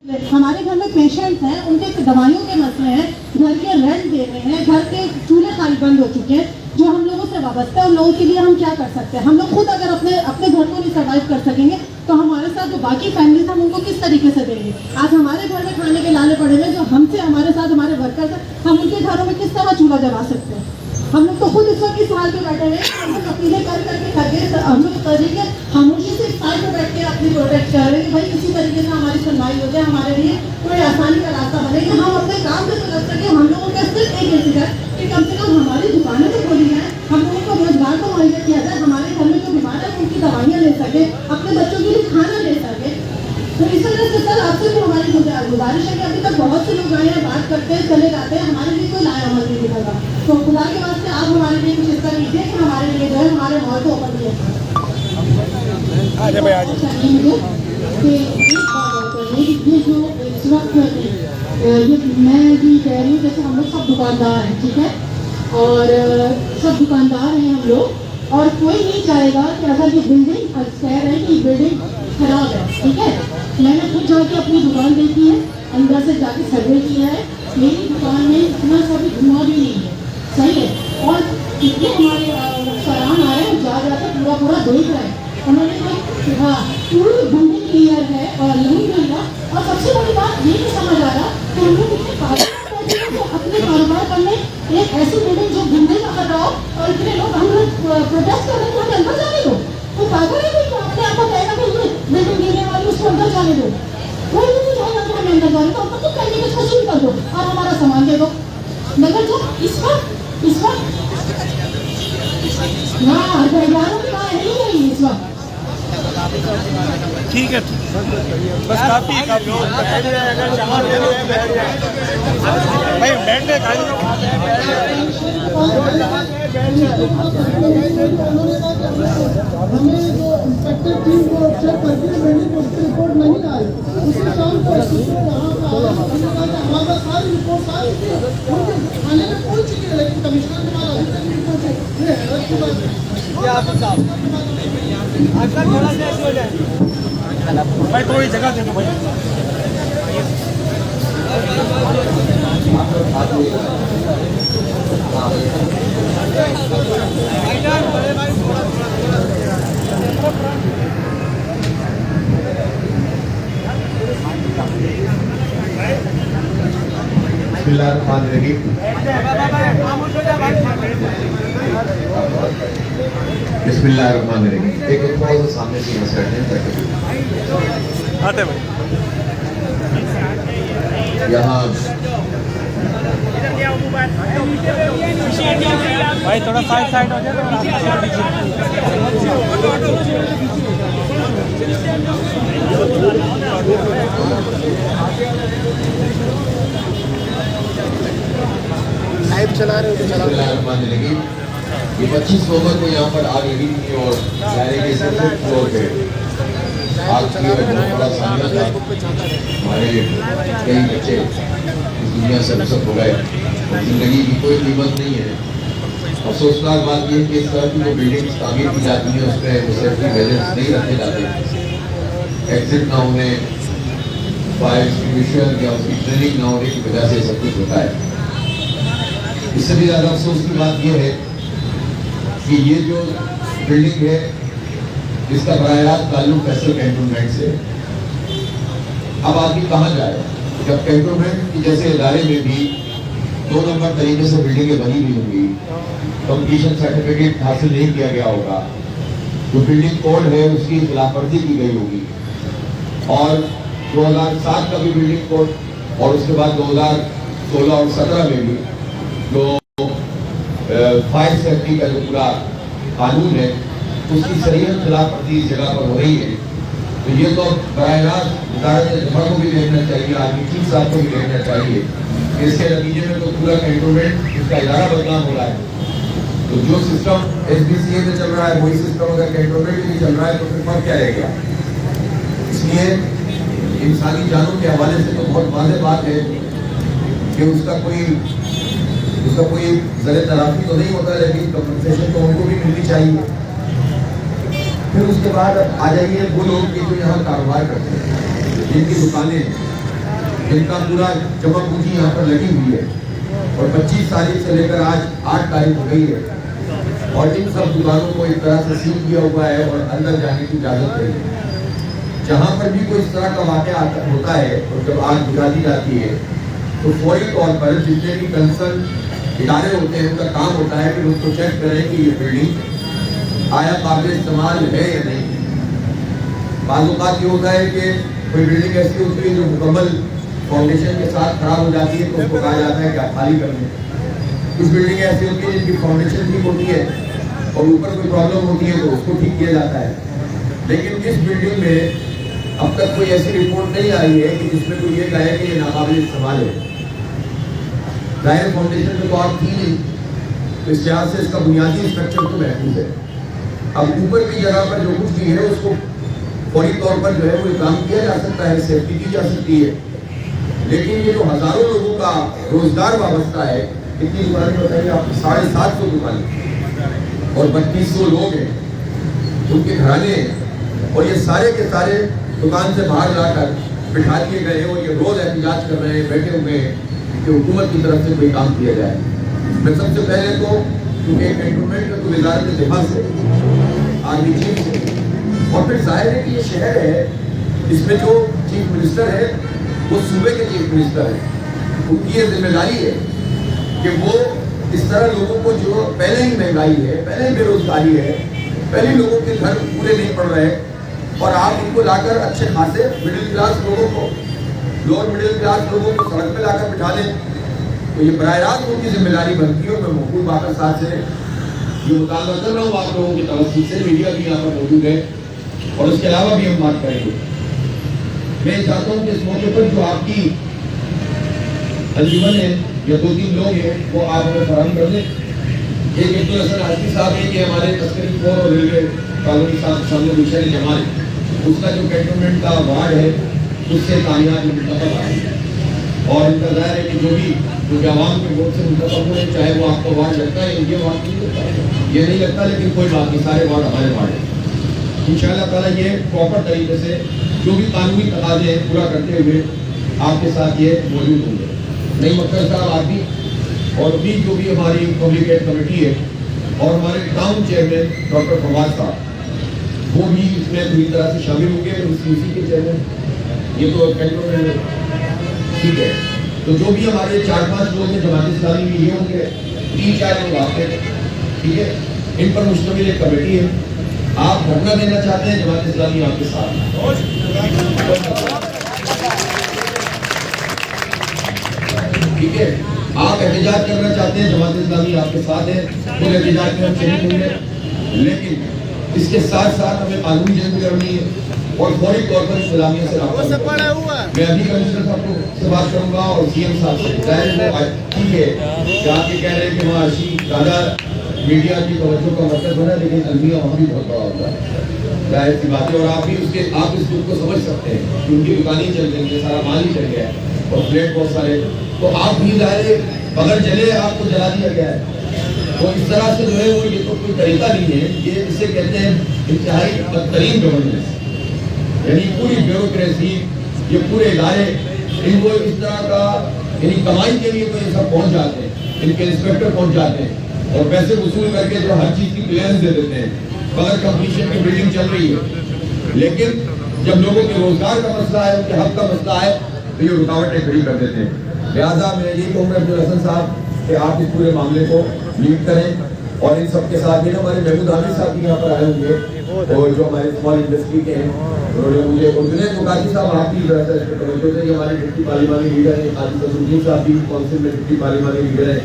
हमारे घर में पेशेंट्स हैं, उनके दवाइयों के मसले हैं, घर के रेंट दे रहे हैं, घर के चूल्हे खाली बंद हो चुके हैं, जो हम लोगों से वाबस्ता है उन लोगों के लिए हम क्या कर सकते हैं। हम लोग खुद अगर अपने घर को नहीं सर्वाइव कर सकेंगे तो हमारे साथ जो बाकी फैमिलीज हम उनको किस तरीके से देंगे। आज हमारे घर में खाने के लाले पड़े हैं, जो हमसे हमारे साथ हमारे वर्कर्स हैं, हम उनके घरों में किस तरह चूल्हा जला सकते हैं। हम लोग तो खुद इस वक्त इस हाल में बैठे हुए हैं, हम लोग अपीलें कर करके थक गए। हम लोग तरीके खामोशी से साइड में बैठ के अपनी प्रोटेक्ट कर रहे हैं कि भाई किसी तरीके से हमारी सुनवाई हो जाए, हमारे लिए कोई आसानी का रास्ता बने कि हम अपने काम से तो लग सके। हम लोगों का सिर्फ एक इंतजार कि कम से कम हमारी दुकानें तो खोली जाए, हम लोगों को रोजगार तो मुहैया किया जाए, हमारे घर में जो बीमार है उनकी दवाइयाँ ले सके, अपने बच्चों के लिए खाना ले सके। तो इस वजह से सर आपसे भी हमारी गुजारिश है कि अभी तक बहुत से लोग आए हैं, बात करते हैं, चले जाते हैं, हमारे लिए कोई लाया अमल नहीं दिखेगा। तो खुदा के वास्ते आप हमारे लिए कुछ इसका कीजिए कि हमारे लिए जो है हमारे मॉल को ओपन किया ये मैं भी कह रही हूँ, जैसे हम लोग सब दुकानदार हैं, ठीक है, और सब दुकानदार हैं हम लोग, और कोई नहीं चाहेगा कि अगर ये बिल्डिंग कह रहे हैं कि बिल्डिंग खराब है, ठीक है। मैंने खुद जाके अपनी दुकान देखी है, अंदर से जाके सर्वे किया है, मेरी दुकान में इतना सा भी धुआं भी नहीं है, सही है। और इतने हमारे सराहन आ रहे हैं, जा पूरा देख रहे हैं, उन्होंने हाँ पूरी बिल्डिंग क्लियर है और नहीं मिला। और सबसे बड़ी बात ये नहीं समझ आ रहा कि हम लोग इतने अपने कारोबार करने एक ऐसी बिल्डिंग जो बिल्डिंग का कर रहा हो, और इतने लोग हम लोग प्रोटेस्ट कर रहे हैं कि अंदर जाने दो। तो पागल है कि अपने आप को कहेगा कि बिल्डिंग गिरने वाली उसको अंदर जाने दो, कोई भी नहीं चाहेगा कि हमें अंदर जाने दो। तो तुम कहने के वसूल कर दो और हमारा सामान दे दो। मगर जो इस वक्त हाँ हजारों की बात नहीं है इस वक्त। ठीक है, बस काफी भाई बैठने हमें जो इंस्पेक्टर टीम को चेक करके बिल्डिंग को रिपोर्ट नहीं आई, उसी काम पर हमारा सारी रिपोर्ट आई थाने में पहुंच चुकी है, लेकिन कमिश्नर के पास अभी तक रिपोर्ट है। ये हैरत की बात है। भाई थोड़ी जगह दे दो भाई। बिस्मिल्लाहिर्रहमानिर्रहीम। बिस्मिल्लाहिर्रहमानिर्रहीम। एक थोड़ा सा सामने से नजर आते भाई यहाँ भाई थोड़ा साइड हो लाइव चला रहे हो तो चला। बिस्मिल्लाहिर्रहमानिर्रहीम। ये 25 नवंबर को यहाँ पर आग लगी थी और डायरे के सेकंड फ्लोर पे आग की बहुत बड़ा सामना था। हमारे कई बच्चे इस दुनिया से रुखसत हो गए। जिंदगी की कोई कीमत नहीं है। अफसोसनाक बात यह है कि इस तरह की जो बिल्डिंग तामीर की जाती है उसमें सेफ्टी मेजर्स नहीं रखे जाते, एग्जिट ना होने, फायर एक्सटिंग्विशर या उसकी ट्रेनिंग ना होने की वजह से सब कुछ होता है। इससे भी ज़्यादा अफसोस की बात यह है कि ये जो बिल्डिंग है इसका बराह रास्त ताल्लुक फैसल कैंटोनमेंट से। अब आदमी कहाँ जाए जब कैंटोनमेंट की जैसे इदारे में भी 2 नंबर तरीके से बिल्डिंगें बनी हुई होंगी, कंप्लीशन सर्टिफिकेट हासिल नहीं किया गया होगा, जो बिल्डिंग कोड है उसकी खिलाफवर्जी की गई होगी, और 2007 का भी बिल्डिंग कोड और उसके बाद 2016 और 17 में भी जो फायर सेफ्टी का जो पूरा कानून है उसकी सरीहद खिलाफवर्जी इस जगह पर हो रही है। तो ये तो बराह रास्त वज़ारत जमा को भी देखना चाहिए, आर्मी चीफ साहब को भी देखना चाहिए। इसके नतीजे में तो पूरा कैंटोनमेंट उसका इदारा बदनाम हो रहा है। तो जो सिस्टम SBCA में चल रहा है वही सिस्टम अगर कैंटोनमेंट में चल रहा है तो फिर फर्क क्या रह गया। इसलिए इंसानी जानों के हवाले से तो बहुत वाज़ेह बात है कि उसका कोई ज़रे तराफी तो नहीं होता, लेकिन कंपनसेशन तो उनको भी मिलनी चाहिए। फिर उसके बाद आ जाइए वो लोग जो यहाँ कारोबार करते हैं, जिनकी दुकानें जिनका पूरा जमा पूंजी यहाँ पर लगी हुई है, और 25 तारीख से लेकर आज 8 तारीख हो गई है, और इन सब दुकानों को एक तरह से सील किया हुआ है और अंदर जाने की इजाजत नहीं है। जहाँ पर भी कोई इस तरह का वाक़या होता है और जब आग बुझा दी जाती है तो फौरी तौर पर जितने भी कंसर्न इदारे होते हैं उनका काम होता है कि उसको चेक करें कि ये बिल्डिंग आया काबिल इस्तेमाल है या नहीं। बाज़ औक़ात ये होता है कि कोई बिल्डिंग ऐसी होती है जो मुकम्मल फाउंडेशन के साथ खराब हो जाती है तो उसको कहा जाता है कि आप खाली कर लें। कुछ बिल्डिंग ऐसी होती है जिनकी फाउंडेशन ठीक होती है और ऊपर कोई प्रॉब्लम होती है तो उसको ठीक किया जाता है। लेकिन इस बिल्डिंग में अब तक कोई ऐसी रिपोर्ट नहीं आई है कि जिसमें कोई ये कहे कि ये नाकाबिल इस्तेमाल है। जाहिर फाउंडेशन में तो आप थी नहीं, तो इस लिहाज से इसका बुनियादी स्ट्रक्चर तो महफूज है। अब ऊपर की जगह पर जो कुछ भी है उसको फौरी तौर पर जो है वो काम किया जा सकता है, सेफ्टी की जा सकती है। लेकिन ये जो हज़ारों लोगों का रोजगार वाबस्ता है, कितनी दुकानें बताइए आप, 750 दुकानें और 3200 लोग हैं, उनके घराने हैं, और ये सारे के सारे दुकान से बाहर लाकर बिठा दिए गए हैं और ये रोज एहतजाज कर रहे हैं, बैठे हुए हैं कि हुकूमत की तरफ से कोई काम किया जाए। मैं सबसे पहले तो क्योंकि कैंटोनमेंट में तो वज़ारत दिफा से, आर्मी चीफ से, और फिर जाहिर है कि ये शहर है, इसमें जो चीफ मिनिस्टर है वो सूबे के चीफ मिनिस्टर हैं। उनकी ये जिम्मेदारी है कि वो इस तरह लोगों को, जो पहले ही महंगाई है, पहले ही बेरोजगारी है, पहले लोगों के घर पूरे नहीं पड़ रहे, और आप इनको लाकर अच्छे खासे मिडिल क्लास लोगों को, लोअर मिडिल क्लास लोगों को सड़क पे लाकर बिठा दें, तो ये बराह रास्त उनकी जिम्मेदारी बनती है। और मैं महबूब बाकर साहब से ये मुतालबा कर रहा हूँ आप लोगों की तवज्जो से, मीडिया भी यहाँ पर मौजूद है और उसके अलावा भी हम बात करेंगे। मैं चाहता हूँ कि इस मौके पर जो आपकी अंजुमन है या 2-3 लोग हैं वो आप हमें फराहम कर दें। एक अब्दुल हसन आजमी साहब है कि हमारे तस्करी फोर और रेलवे कॉलोनी सामने गुलशन जमाल, उसका जो कैंटोनमेंट का वार्ड है उससे कामयाब मुंतखब आए, और इनका ज़ाहिर है कि जो भी क्योंकि आवाम के वोट से मुंतखब हुए, चाहे वो आपको वार्ड लगता है, ये वार्ड नहीं लगता, ये नहीं लगता, लेकिन कोई बात नहीं, सारे वार्ड हमारे वार्ड हैं। इंशाअल्लाह ताला ये प्रॉपर तरीके से जो भी कानूनी तकाज़े हैं पूरा करते हुए आपके साथ ये मौजूद होंगे। नईम अख्तर साहब आप भी, और भी जो भी हमारी पब्लिक हेल्थ कमेटी है, और हमारे टाउन चेयरमैन डॉक्टर फवाद साहब, वो भी इसमें पूरी तरह से शामिल होंगे। उसी के चेयरमैन ये तो कैंटोनमेंट ठीक है, तो जो भी हमारे 4-5 लोग हैं जमात इस्लामी में ये होंगे, 3-4 लोग आपके, ठीक है, इन पर मुश्तमिल एक कमेटी है। आप धरना देना चाहते हैं, जमात इस्लामी आपके साथ, ठीक है, आप एहतजाज करना चाहते हैं, जमात इस्लामी आपके साथ है, तो एहतजाज में हम शरीक होंगे। लेकिन इसके साथ साथ हमें कानूनी जंग भी लड़नी है और फौरी तौर पर इस्लामिया से मैं अभी कमिश्नर साहब से बात करूंगा और सीएम साहब से, ठीक है, जहाँ के कह रहे हैं कि वहाँ अर्शी ज़्यादा मीडिया की तवज्जो का मतलब बना, लेकिन अलमिया वहाँ भी बहुत बड़ा होता है, जाहिर सी बात है। और आप भी उसके, आप इस दुख को समझ सकते हैं कि उनकी दुकानें चल रही है, सारा माल ही चल गया है और फ्लैट बहुत सारे, तो आप भी जाहिर बगैर जले आपको जला दिया गया है। तो इस तरह से जो है वो, ये तो कोई तरीका नहीं है, ये इसे कहते हैं इंतहाई बदतरीन गवर्नेंस, यानी पूरी ब्यूरोक्रेसी, ये पूरे इदारे, इनको इस तरह का, यानी कमाई के लिए तो ये सब पहुंच जाते हैं, इनके इंस्पेक्टर पहुंच जाते हैं और पैसे वसूल करके जो हर चीज़ की क्लियरेंस दे देते हैं, बगैर कंप्लीशन की बिल्डिंग चल रही है। लेकिन जब लोगों के रोजगार का मसला है, उनके हक का मसला है, तो ये रुकावटें खड़ी कर देते हैं। लिहाजा मैं यही कहूँगा अब्दुल हसन साहब कि आप इस पूरे मामले को लीड करें, और इन सबके साथ भी हमारे महमूद हामिद साहब भी यहाँ पर आए होंगे, और जो हमारे स्मॉल इंडस्ट्री के हैं, उन्होंने मुझे, और जुनैद मुकाती साहब आप भी तवज्जो से, हमारे डिप्टी पार्लिमानी लीडर हैं, आदिल ससुद्दीन साहब भी काउंसिल में डिप्टी पार्लिमानी लीडर हैं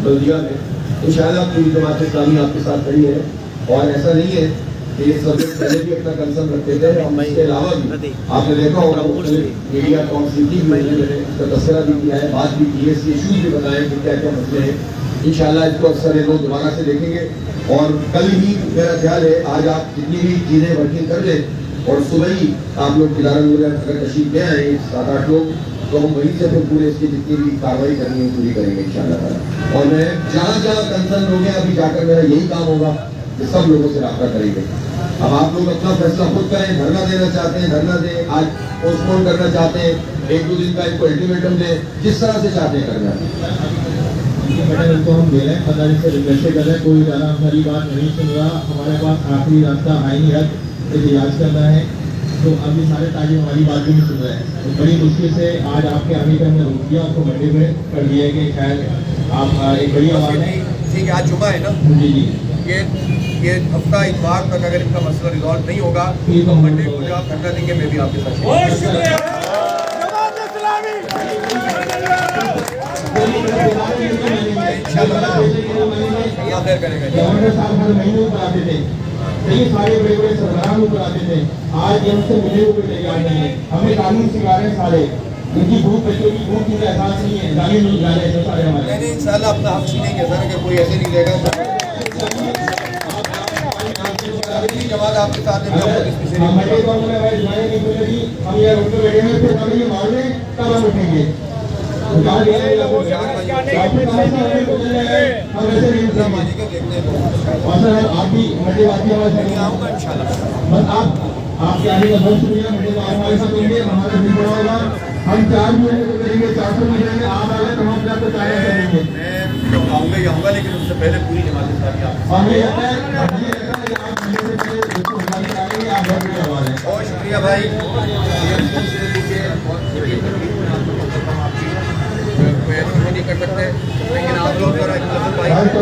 बल्दिया में। इंशाअल्लाह पूरी जमात इस्लामी आपके साथ खड़ी है, और ऐसा नहीं है कि ये सब पहले भी अपना कंसर्न रखते थे, हम इसके अलावा भी आपने देखा होगा मीडिया काउंसिल में इसका तस्करा भी किया है, बात भी की है, इसके इशूज भी बताए कि क्या क्या मसले हैं। इंशाअल्लाह इसको अक्सर ये लोग दोबारा से देखेंगे, और कल ही मेरा ख्याल है आज आप जितनी भी चीज़ें वर्किंग कर लें, और सुबह ही आप लोग किदारा अगर तशरीफ ले आए 7-8 लोग, तो हम वहीं से फिर पूरे इसकी जितनी भी कार्रवाई करनी है पूरी करेंगे इंशाअल्लाह। और मैं जहाँ जहाँ कंसर्न लोग हैं, अभी जाकर मेरा यही काम होगा कि सब लोगों से रब्ता करेंगे। अब आप लोग अपना फैसला खुद करें, धरना देना चाहते हैं धरना दें, आज पोस्टपोन करना चाहते हैं, 1-2 दिन का एक अल्टीमेटम दें, जिस तरह से चाहते हैं करना। मैडम तो हम दे रहे हैं 15 दिन से रिक्वेस्ट कर रहे हैं, कोई ज़्यादा हमारी बात नहीं सुन रहा। हमारे पास आखिरी रास्ता आईनी हक एहतियाज करना है, तो अब ये सारे ताजिब हमारी बात भी नहीं सुन रहे हैं। तो बड़ी मुश्किल से आज आपके आने का हमने रोक दिया, आपको मंडे में कर दिया है कि शायद आप एक बड़ी आवाज़ है। ठीक है, आज जुमा है ना, जी जी, ये हफ्ता इतवार तक अगर इनका मसला रिजॉल्व नहीं होगा तो मंडे को जो आप धरना देंगे मैं भी आपके साथ खैर करेगा। गवर्नर साहब हर महीने ऊपर आते थे, कई सारे बड़े बड़े सरबराह ऊपर आते थे, आज ये हमसे मिलने को तैयार नहीं है। हमें कानून सिखा रहे हैं सारे, इनकी भूख बच्चों की भूख का एहसास नहीं है, गाली नहीं जा रहे हैं सारे हमारे। नहीं इंशाल्लाह अपना हक छीनेंगे सर, अगर कोई ऐसे नहीं देगा जमात आपके साथ है। हमारे गाँव में भाई जुमाएं नहीं खुल रही, हम यहाँ रोड पे बैठे हैं, फिर हमें ये मार लें तब हम उठेंगे। हम ऐसे नहीं उठेंगे। और सर आप भी मंडे वादी हमारे साथ आऊँगा इंशाल्लाह। बस आपके आने का बहुत शुक्रिया। मंडे को हमारे साथ होंगे, हमारा भी बड़ा होगा। हम 4 महीने को करेंगे, 400 मिलेंगे, आप आगे तो हम आपको 4 करेंगे। मैं तो आऊँगा ही आऊँगा, लेकिन उससे पहले पूरी जमात सारी आप और ये रहता है कि आप मंडे से पहले उसको उठाने आएंगे, आप बहुत बड़ी आवाज़ है। बहुत शुक्रिया भाई। नहीं कर सकते, लेकिन आप लोग भाई तो